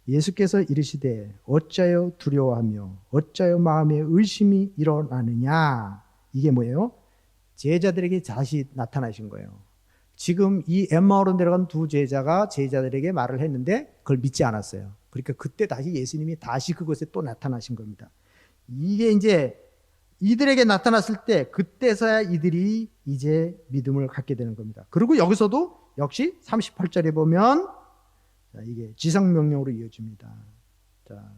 예수께서 이르시되 어찌하여 두려워하며 어찌하여 마음에 의심이 일어나느냐. 이게 뭐예요? 제자들에게 다시 나타나신 거예요. 지금 이 엠마오로 내려간 두 제자가 제자들에게 말을 했는데 그걸 믿지 않았어요. 그러니까 그때 다시 예수님이 다시 그곳에 또 나타나신 겁니다. 이게 이제 이들에게 나타났을 때 그때서야 이들이 이제 믿음을 갖게 되는 겁니다. 그리고 여기서도 역시 38절에 보면 이게 지상명령으로 이어집니다. 자,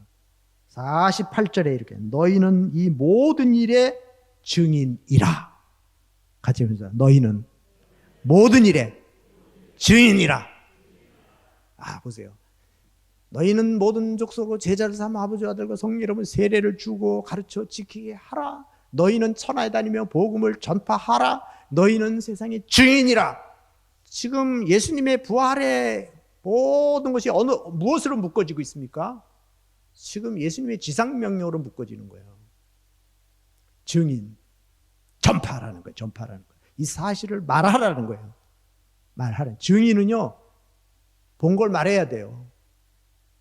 48절에 이렇게 너희는 이 모든 일의 증인이라. 같이 해보자. 너희는 모든 일에 증인이라. 보세요. 너희는 모든 족속으로 제자를 삼아 아버지와 아들과 성령 이름으로 세례를 주고 가르쳐 지키게 하라. 너희는 천하에 다니며 복음을 전파하라. 너희는 세상의 증인이라. 지금 예수님의 부활의 모든 것이 무엇으로 묶어지고 있습니까? 지금 예수님의 지상명령으로 묶어지는 거예요. 증인, 전파라는 거예요. 전파라는 거예요. 이 사실을 말하라는 거예요. 말하라는. 증인은요, 본 걸 말해야 돼요.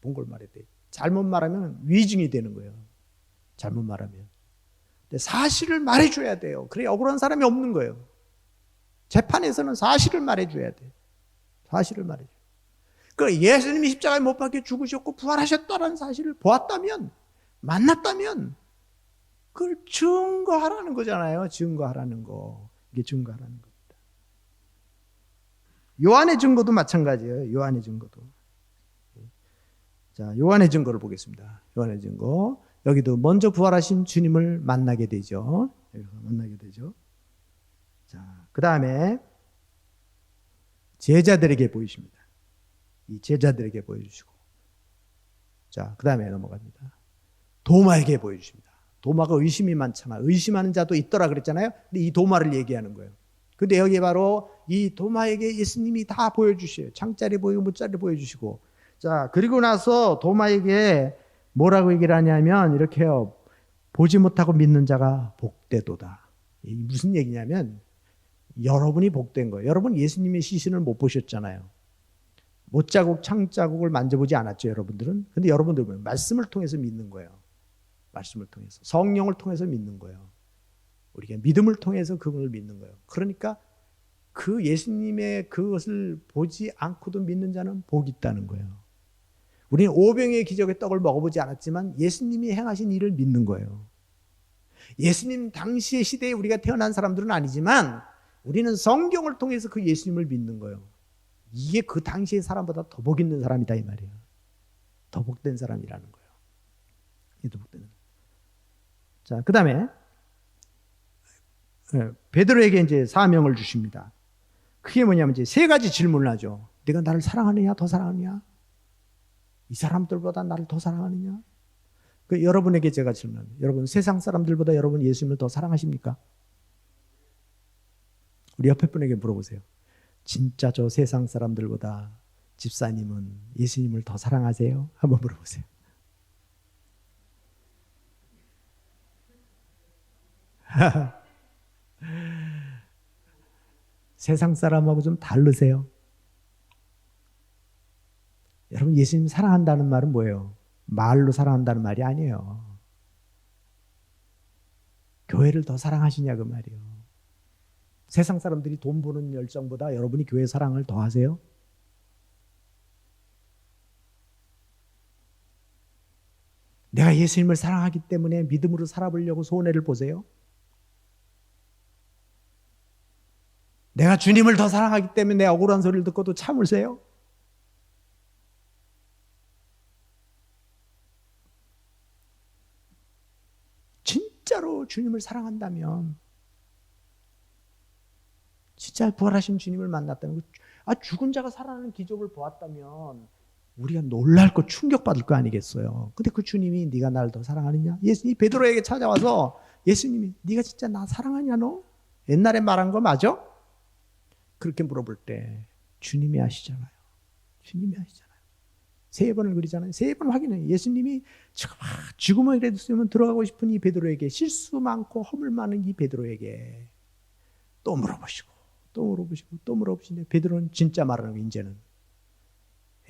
본 걸 말해야 돼요. 잘못 말하면 위증이 되는 거예요. 잘못 말하면. 근데 사실을 말해줘야 돼요. 그래야 억울한 사람이 없는 거예요. 재판에서는 사실을 말해줘야 돼요. 사실을 말해줘요. 그 예수님이 십자가에 못 박혀 죽으셨고 부활하셨다는 사실을 보았다면, 만났다면, 그걸 증거하라는 거잖아요. 증거하라는 거. 이게 증거하라는 겁니다. 요한의 증거도 마찬가지예요. 요한의 증거도. 자, 요한의 증거를 보겠습니다. 요한의 증거. 여기도 먼저 부활하신 주님을 만나게 되죠. 여기서 만나게 되죠. 자, 그 다음에 제자들에게 보이십니다. 이 제자들에게 보여주시고. 자, 그 다음에 넘어갑니다. 도마에게 보여주십니다. 도마가 의심이 많잖아. 의심하는 자도 있더라 그랬잖아요. 근데 이 도마를 얘기하는 거예요. 근데 여기 바로 이 도마에게 예수님이 다 보여주셔요. 창자리 보이고 무자리 보여주시고. 자, 그리고 나서 도마에게 뭐라고 얘기를 하냐면 이렇게요. 보지 못하고 믿는 자가 복되도다. 이게 무슨 얘기냐면 여러분이 복된 거예요. 여러분 예수님의 시신을 못 보셨잖아요. 못자국, 창자국을 만져보지 않았죠, 여러분들은. 근데 여러분들은 말씀을 통해서 믿는 거예요. 말씀을 통해서. 성령을 통해서 믿는 거예요. 우리가 믿음을 통해서 그분을 믿는 거예요. 그러니까 그 예수님의 그것을 보지 않고도 믿는 자는 복이 있다는 거예요. 우리는 오병의 기적의 떡을 먹어보지 않았지만 예수님이 행하신 일을 믿는 거예요. 예수님 당시의 시대에 우리가 태어난 사람들은 아니지만 우리는 성경을 통해서 그 예수님을 믿는 거예요. 이게 그 당시의 사람보다 더 복 있는 사람이다 이 말이에요. 더 복된 사람이라는 거예요. 이게 더 복된 사람. 자, 그 다음에 베드로에게 이제 사명을 주십니다. 그게 뭐냐면 이제 세 가지 질문을 하죠. 네가 나를 사랑하느냐, 더 사랑하느냐? 이 사람들보다 나를 더 사랑하느냐? 그 여러분에게 제가 질문합니다. 여러분 세상 사람들보다 여러분 예수님을 더 사랑하십니까? 우리 옆에 분에게 물어보세요. 진짜 저 세상 사람들보다 집사님은 예수님을 더 사랑하세요? 한번 물어보세요. 세상 사람하고 좀 다르세요? 여러분 예수님 사랑한다는 말은 뭐예요? 말로 사랑한다는 말이 아니에요. 교회를 더 사랑하시냐 그 말이에요. 세상 사람들이 돈 버는 열정보다 여러분이 교회 사랑을 더 하세요? 내가 예수님을 사랑하기 때문에 믿음으로 살아보려고 손해를 보세요? 내가 주님을 더 사랑하기 때문에 내 억울한 소리를 듣고도 참으세요? 진짜로 주님을 사랑한다면, 진짜 부활하신 주님을 만났다면, 죽은 자가 살아나는 기적을 보았다면 우리가 놀랄 거 충격받을 거 아니겠어요. 근데 그 주님이 네가 나를 더 사랑하느냐? 예수님이 베드로에게 찾아와서 예수님이 네가 진짜 나 사랑하냐 너? 옛날에 말한 거 맞아? 그렇게 물어볼 때 주님이 아시잖아요. 주님이 아시잖아요. 세 번을 그리잖아요. 세 번 확인해요. 예수님이 죽음을 쓰면 들어가고 싶은 이 베드로에게, 실수 많고 허물 많은 이 베드로에게 또 물어보시고 또 물어보시고 또 물어보시는데 베드로는 진짜 말하는 거예요. 이제는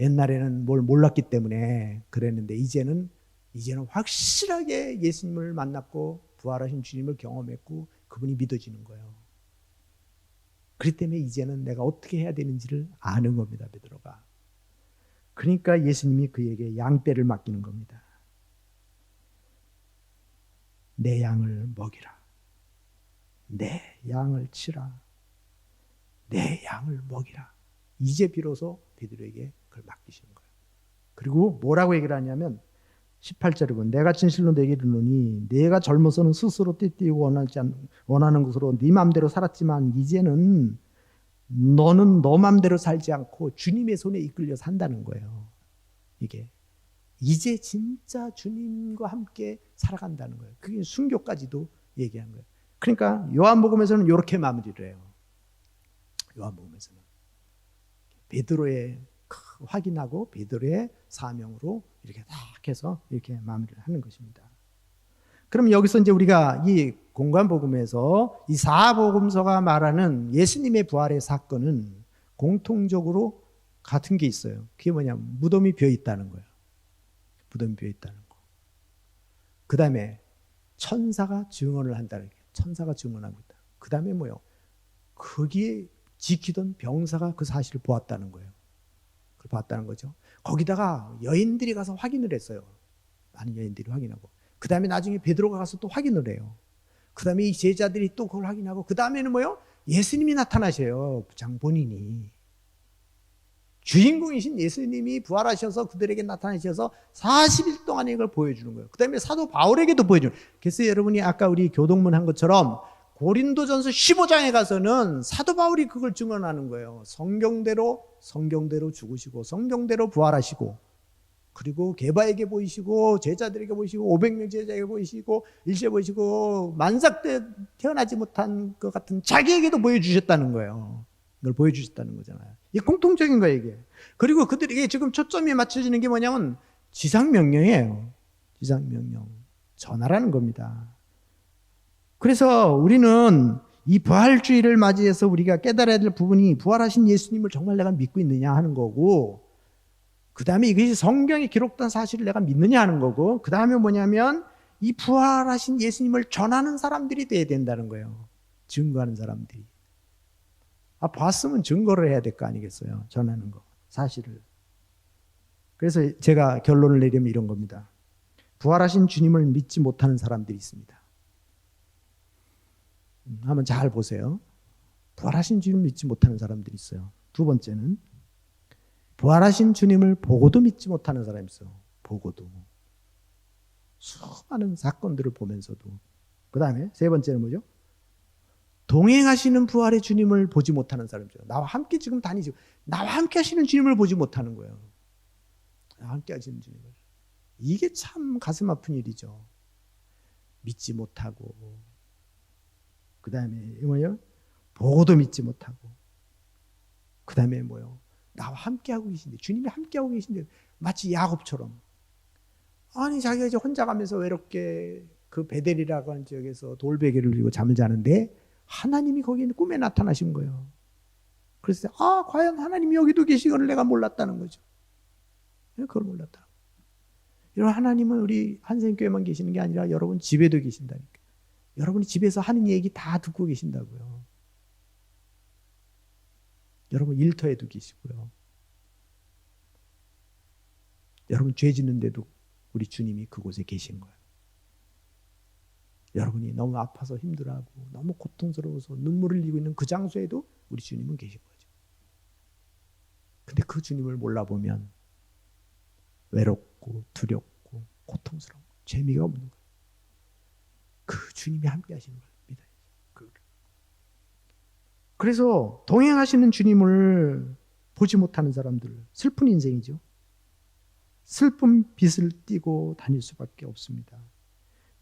옛날에는 뭘 몰랐기 때문에 그랬는데 이제는 확실하게 예수님을 만났고 부활하신 주님을 경험했고 그분이 믿어지는 거예요. 그렇기 때문에 이제는 내가 어떻게 해야 되는지를 아는 겁니다, 베드로가. 그러니까 예수님이 그에게 양떼를 맡기는 겁니다. 내 양을 먹이라. 내 양을 치라. 내 양을 먹이라. 이제 비로소 베드로에게 그걸 맡기시는 거예요. 그리고 뭐라고 얘기를 하냐면 18절에 보면 내가 진실로 내게 이르노니 네가 젊어서는 스스로 띠띠고 원하는 것으로 네 맘대로 살았지만 이제는 너는 너 맘대로 살지 않고 주님의 손에 이끌려 산다는 거예요. 이게 이제 진짜 주님과 함께 살아간다는 거예요. 그게 순교까지도 얘기한 거예요. 그러니까 요한복음에서는 이렇게 마무리를 해요. 요한복음에서는 베드로의 확인하고 베드로의 사명으로 이렇게 딱 해서 이렇게 마무리를 하는 것입니다. 그럼 여기서 이제 우리가 이 공관복음에서 이 사복음서가 말하는 예수님의 부활의 사건은 공통적으로 같은 게 있어요. 그게 뭐냐면 무덤이 비어 있다는 거예요. 무덤이 비어 있다는 거. 그 다음에 천사가 증언을 한다는 거예요. 천사가 증언하고 있다. 그 다음에 뭐요? 거기에 지키던 병사가 그 사실을 보았다는 거예요. 그걸 봤다는 거죠. 거기다가 여인들이 가서 확인을 했어요. 많은 여인들이 확인하고. 그 다음에 나중에 베드로가 가서 또 확인을 해요. 그 다음에 이 제자들이 또 그걸 확인하고, 그 다음에는 뭐요? 예수님이 나타나셔요. 부장 본인이. 주인공이신 예수님이 부활하셔서 그들에게 나타나셔서 40일 동안 이걸 보여주는 거예요. 그 다음에 사도 바울에게도 보여주는 거예요. 그래서 여러분이 아까 우리 교동문 한 것처럼 고린도전서 15장에 가서는 사도 바울이 그걸 증언하는 거예요. 성경대로 죽으시고 성경대로 부활하시고, 그리고 게바에게 보이시고 제자들에게 보이시고 500명 제자에게 보이시고 일시에 보이시고 만삭 때 태어나지 못한 것 같은 자기에게도 보여주셨다는 거예요. 이걸 보여주셨다는 거잖아요. 이게 공통적인 거예요, 이게. 그리고 그들에게 지금 초점이 맞춰지는 게 뭐냐면 지상명령이에요. 지상명령. 전하라는 겁니다. 그래서 우리는 이 부활주의를 맞이해서 우리가 깨달아야 될 부분이 부활하신 예수님을 정말 내가 믿고 있느냐 하는 거고, 그 다음에 이것이 성경에 기록된 사실을 내가 믿느냐 하는 거고, 그 다음에 뭐냐면 이 부활하신 예수님을 전하는 사람들이 돼야 된다는 거예요. 증거하는 사람들이. 봤으면 증거를 해야 될 거 아니겠어요. 전하는 거, 사실을. 그래서 제가 결론을 내리면 이런 겁니다. 부활하신 주님을 믿지 못하는 사람들이 있습니다. 한번 잘 보세요. 부활하신 주님을 믿지 못하는 사람들이 있어요. 두 번째는 부활하신 주님을 보고도 믿지 못하는 사람이 있어요. 보고도. 수많은 사건들을 보면서도. 그 다음에 세 번째는 뭐죠? 동행하시는 부활의 주님을 보지 못하는 사람이죠. 나와 함께 지금 다니시고 나와 함께 하시는 주님을 보지 못하는 거예요. 나와 함께 하시는 주님을. 이게 참 가슴 아픈 일이죠. 믿지 못하고, 그 다음에 뭐예요? 보고도 믿지 못하고, 그 다음에 뭐예요? 나와 함께하고 계신데, 주님이 함께하고 계신데, 마치 야곱처럼. 아니, 자기가 이제 혼자 가면서 외롭게 그 베델이라고 하는 지역에서 돌베개를 들고 잠을 자는데, 하나님이 거기 있는 꿈에 나타나신 거예요. 그래서, 과연 하나님이 여기도 계시거를 내가 몰랐다는 거죠. 그걸 몰랐다. 여러분, 하나님은 우리 한생교회만 계시는 게 아니라 여러분 집에도 계신다니까. 여러분이 집에서 하는 얘기 다 듣고 계신다고요. 여러분 일터에도 계시고요. 여러분 죄 짓는데도 우리 주님이 그곳에 계신 거예요. 여러분이 너무 아파서 힘들어하고 너무 고통스러워서 눈물을 흘리고 있는 그 장소에도 우리 주님은 계신 거죠. 근데 그 주님을 몰라보면 외롭고 두렵고 고통스러운 재미가 없는 거예요. 그 주님이 함께 하시는 걸 믿어야죠. 그래서 동행하시는 주님을 보지 못하는 사람들, 슬픈 인생이죠. 슬픈 빛을 띠고 다닐 수밖에 없습니다.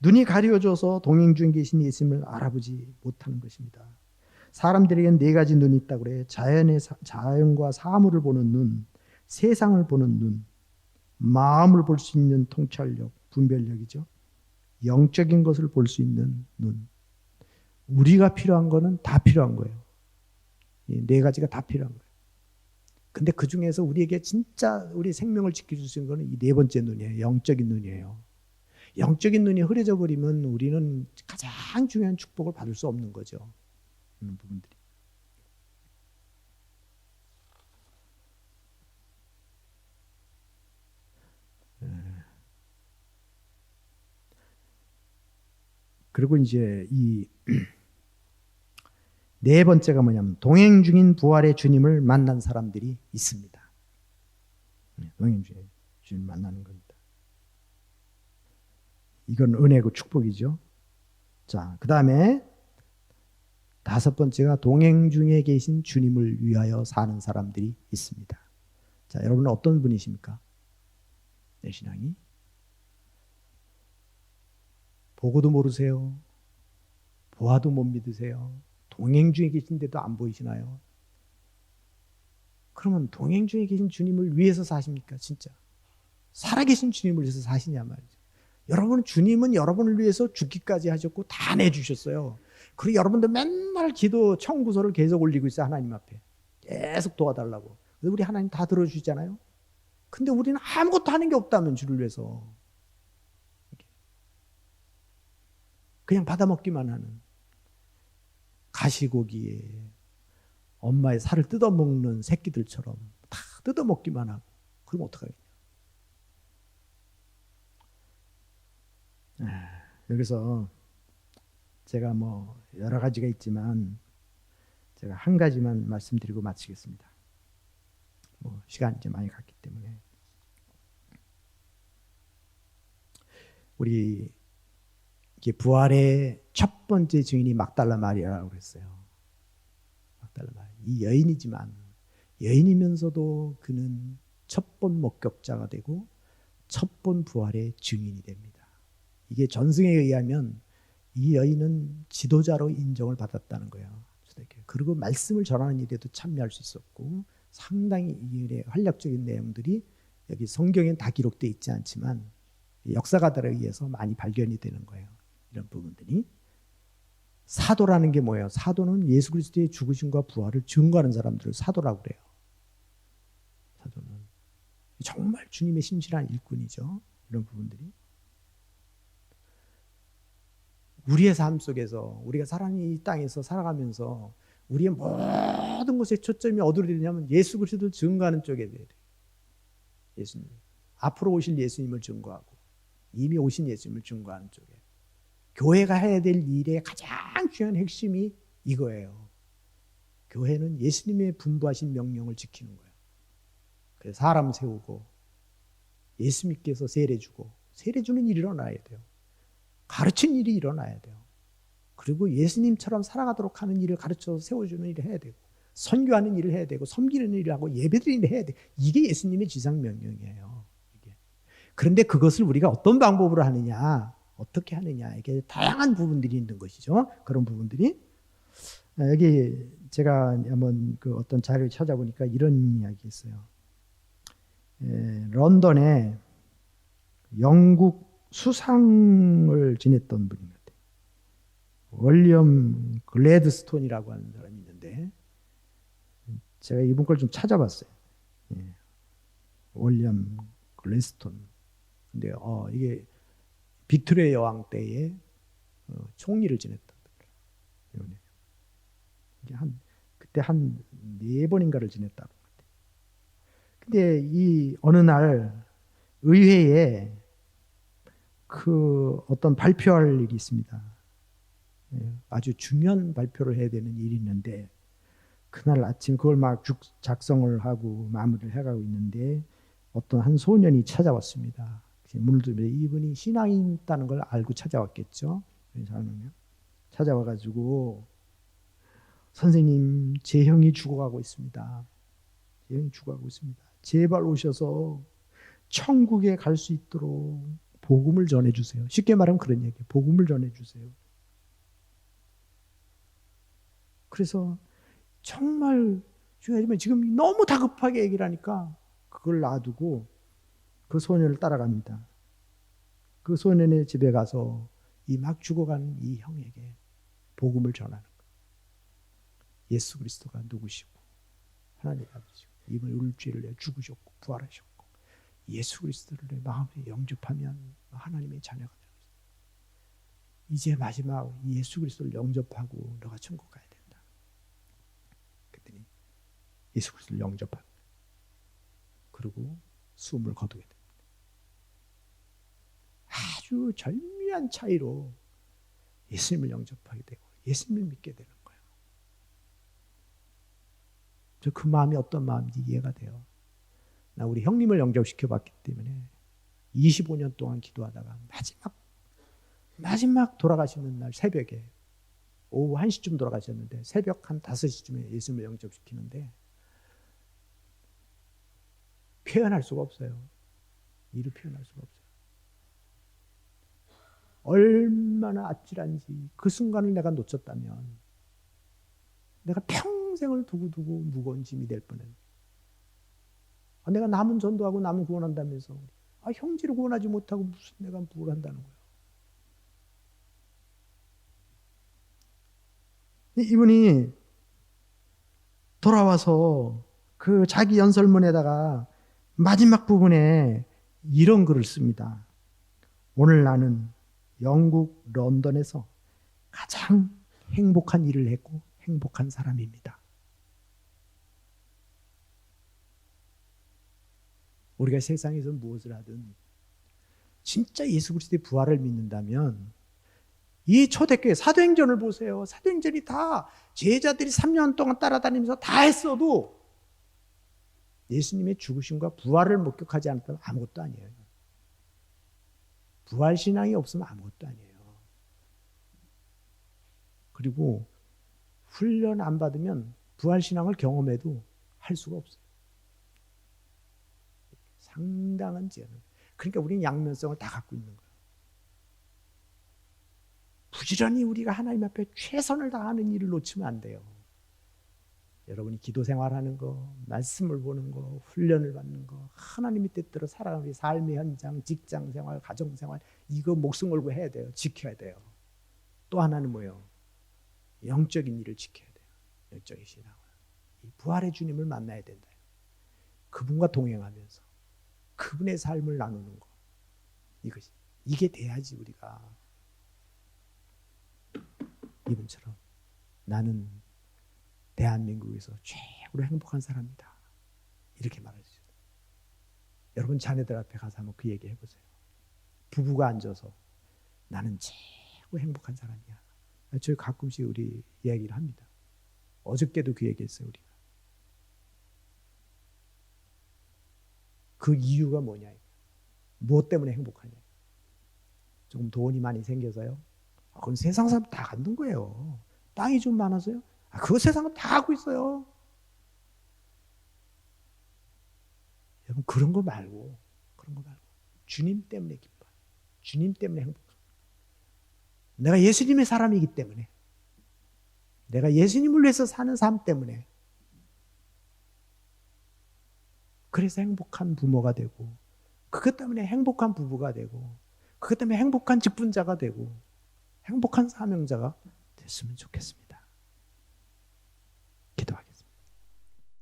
눈이 가려져서 동행 중에 계신 예수님을 알아보지 못하는 것입니다. 사람들에게는 네 가지 눈이 있다고 그래요. 자연과 사물을 보는 눈, 세상을 보는 눈, 마음을 볼 수 있는 통찰력, 분별력이죠. 영적인 것을 볼 수 있는 눈. 우리가 필요한 거는 다 필요한 거예요. 이 네 가지가 다 필요한 거예요. 근데 그 중에서 우리에게 진짜 우리 생명을 지켜줄 수 있는 거는 이 네 번째 눈이에요. 영적인 눈이에요. 영적인 눈이 흐려져 버리면 우리는 가장 중요한 축복을 받을 수 없는 거죠. 이런 부분들이. 그리고 이제 이 네 번째가 뭐냐면 동행 중인 부활의 주님을 만난 사람들이 있습니다. 동행 중인 주님을 만나는 겁니다. 이건 은혜고 축복이죠. 자, 그 다음에 다섯 번째가 동행 중에 계신 주님을 위하여 사는 사람들이 있습니다. 자, 여러분은 어떤 분이십니까? 내 신앙이? 보고도 모르세요? 보아도 못 믿으세요? 동행 중에 계신데도 안 보이시나요? 그러면 동행 중에 계신 주님을 위해서 사십니까? 진짜 살아계신 주님을 위해서 사시냐 말이죠. 여러분, 주님은 여러분을 위해서 죽기까지 하셨고 다 내주셨어요. 그리고 여러분도 맨날 기도 청구서를 계속 올리고 있어요. 하나님 앞에 계속 도와달라고. 우리 하나님 다 들어주시잖아요. 근데 우리는 아무것도 하는 게 없다면 주를 위해서 그냥 받아먹기만 하는, 가시고기에 엄마의 살을 뜯어먹는 새끼들처럼 다 뜯어먹기만 하고, 그럼 어떡하겠냐. 여기서 제가 뭐 여러 가지가 있지만 제가 한 가지만 말씀드리고 마치겠습니다. 뭐 시간이 이제 많이 갔기 때문에. 우리 이게 부활의 첫 번째 증인이 막달라 마리아라고 그랬어요. 막달라 마리아. 이 여인이지만, 여인이면서도 그는 첫 번 목격자가 되고 첫 번 부활의 증인이 됩니다. 이게 전승에 의하면 이 여인은 지도자로 인정을 받았다는 거예요. 그리고 말씀을 전하는 일에도 참여할 수 있었고, 상당히 이 일의 활력적인 내용들이 여기 성경엔 다 기록되어 있지 않지만 역사가들에 의해서 많이 발견이 되는 거예요. 이런 부분들이. 사도라는 게 뭐예요? 사도는 예수 그리스도의 죽으심과 부활을 증거하는 사람들을 사도라고 그래요. 사도는 정말 주님의 신실한 일꾼이죠. 이런 부분들이 우리의 삶 속에서 우리가 사람이 이 땅에서 살아가면서 우리의 모든 것에 초점이 어디로 되냐면 예수 그리스도를 증거하는 쪽에 돼야 돼요. 예수님, 앞으로 오실 예수님을 증거하고 이미 오신 예수님을 증거하는 쪽에. 교회가 해야 될 일의 가장 중요한 핵심이 이거예요. 교회는 예수님의 분부하신 명령을 지키는 거예요. 그래서 사람 세우고 예수님께서 세례주고 세례주는 일이 일어나야 돼요. 가르친 일이 일어나야 돼요. 그리고 예수님처럼 살아가도록 하는 일을 가르쳐서 세워주는 일을 해야 되고 선교하는 일을 해야 되고 섬기는 일을 하고 예배드리는 일을 해야 돼. 이게 예수님의 지상명령이에요. 이게. 그런데 그것을 우리가 어떤 방법으로 하느냐, 어떻게 하느냐, 이게 다양한 부분들이 있는 것이죠. 그런 부분들이. 여기 제가 한번 그 어떤 자료를 찾아보니까 이런 이야기 있어요. 런던에 영국 수상을 지냈던 분인 것 같아요. 월리엄 글래드스톤이라고 하는 사람이 있는데 제가 이분 걸 좀 찾아봤어요. 월리엄 글래드스톤. 근데 이게 빅토리아 여왕 때에 총리를 지냈다. 그때 한 4번인가를 지냈다고. 근데 이 어느 날 의회에 그 어떤 발표할 일이 있습니다. 아주 중요한 발표를 해야 되는 일이 있는데 그날 아침 그걸 막 작성을 하고 마무리를 해가고 있는데 어떤 한 소년이 찾아왔습니다. 문을 두면 이분이 신앙이 있다는 걸 알고 찾아왔겠죠. 찾아와가지고 선생님, 제 형이 죽어가고 있습니다. 제 형이 죽어가고 있습니다. 제발 오셔서 천국에 갈 수 있도록 복음을 전해주세요. 쉽게 말하면 그런 얘기예요. 복음을 전해주세요. 그래서 정말 중요하지만 지금 너무 다급하게 얘기를 하니까 그걸 놔두고 그 소년을 따라갑니다. 그 소년의 집에 가서 이 막 죽어가는 이 형에게 복음을 전하는 거예요. 예수 그리스도가 누구시고 하나님의 아버지고 이분이 우리 죄를 위해 죽으셨고 부활하셨고 예수 그리스도를 내 마음에 영접하면 하나님의 자녀가 되는 거예요. 이제 마지막 예수 그리스도를 영접하고 너가 천국 가야 된다. 그랬더니 예수 그리스도를 영접하고 그리고 숨을 거두게 됩니다. 아주 절묘한 차이로 예수님을 영접하게 되고 예수님을 믿게 되는 거예요. 저 그 마음이 어떤 마음인지 이해가 돼요. 나 우리 형님을 영접시켜봤기 때문에 25년 동안 기도하다가 마지막 돌아가시는 날 새벽에 오후 1시쯤 돌아가셨는데 새벽 한 5시쯤에 예수님을 영접시키는데 표현할 수가 없어요. 이루 표현할 수가 없어요. 얼마나 아찔한지 그 순간을 내가 놓쳤다면 내가 평생을 두고두고 무거운 짐이 될 뻔했네. 내가 남은 전도하고 남은 구원한다면서 형제를 구원하지 못하고 무슨 내가 뭘 한다는 거야. 이분이 돌아와서 그 자기 연설문에다가 마지막 부분에 이런 글을 씁니다. 오늘 나는 영국 런던에서 가장 행복한 일을 했고 행복한 사람입니다. 우리가 세상에서 무엇을 하든 진짜 예수 그리스도의 부활을 믿는다면 이 초대교회 사도행전을 보세요. 사도행전이 다 제자들이 3년 동안 따라다니면서 다 했어도 예수님의 죽으심과 부활을 목격하지 않았다면 아무것도 아니에요. 부활신앙이 없으면 아무것도 아니에요. 그리고 훈련 안 받으면 부활신앙을 경험해도 할 수가 없어요. 상당한 제한. 그러니까 우리는 양면성을 다 갖고 있는 거예요. 부지런히 우리가 하나님 앞에 최선을 다하는 일을 놓치면 안 돼요. 여러분이 기도 생활하는 거, 말씀을 보는 거, 훈련을 받는 거, 하나님의 뜻대로 살아가는 삶의 현장, 직장 생활, 가정 생활 이거 목숨 걸고 해야 돼요. 지켜야 돼요. 또 하나는 뭐예요? 영적인 일을 지켜야 돼요. 영적인 신앙을. 이 부활의 주님을 만나야 된다. 그분과 동행하면서 그분의 삶을 나누는 것. 이게 돼야지 우리가 이분처럼 나는 대한민국에서 최고로 행복한 사람이다. 이렇게 말할 수 있어요. 여러분 자녀들 앞에 가서 한번 그 얘기 해보세요. 부부가 앉아서 나는 최고 행복한 사람이야. 저희 가끔씩 우리 이야기를 합니다. 어저께도 그 얘기했어요. 우리가. 그 이유가 뭐냐. 무엇 때문에 행복하냐. 조금 돈이 많이 생겨서요. 그건 세상 사람 다 갖는 거예요. 땅이 좀 많아서요. 그거 세상은 다 하고 있어요. 여러분 그런 거 말고 주님 때문에 기뻐. 주님 때문에 행복해. 내가 예수님의 사람이기 때문에, 내가 예수님을 위해서 사는 삶 때문에, 그래서 행복한 부모가 되고, 그것 때문에 행복한 부부가 되고, 그것 때문에 행복한 직분자가 되고, 행복한 사명자가 됐으면 좋겠습니다.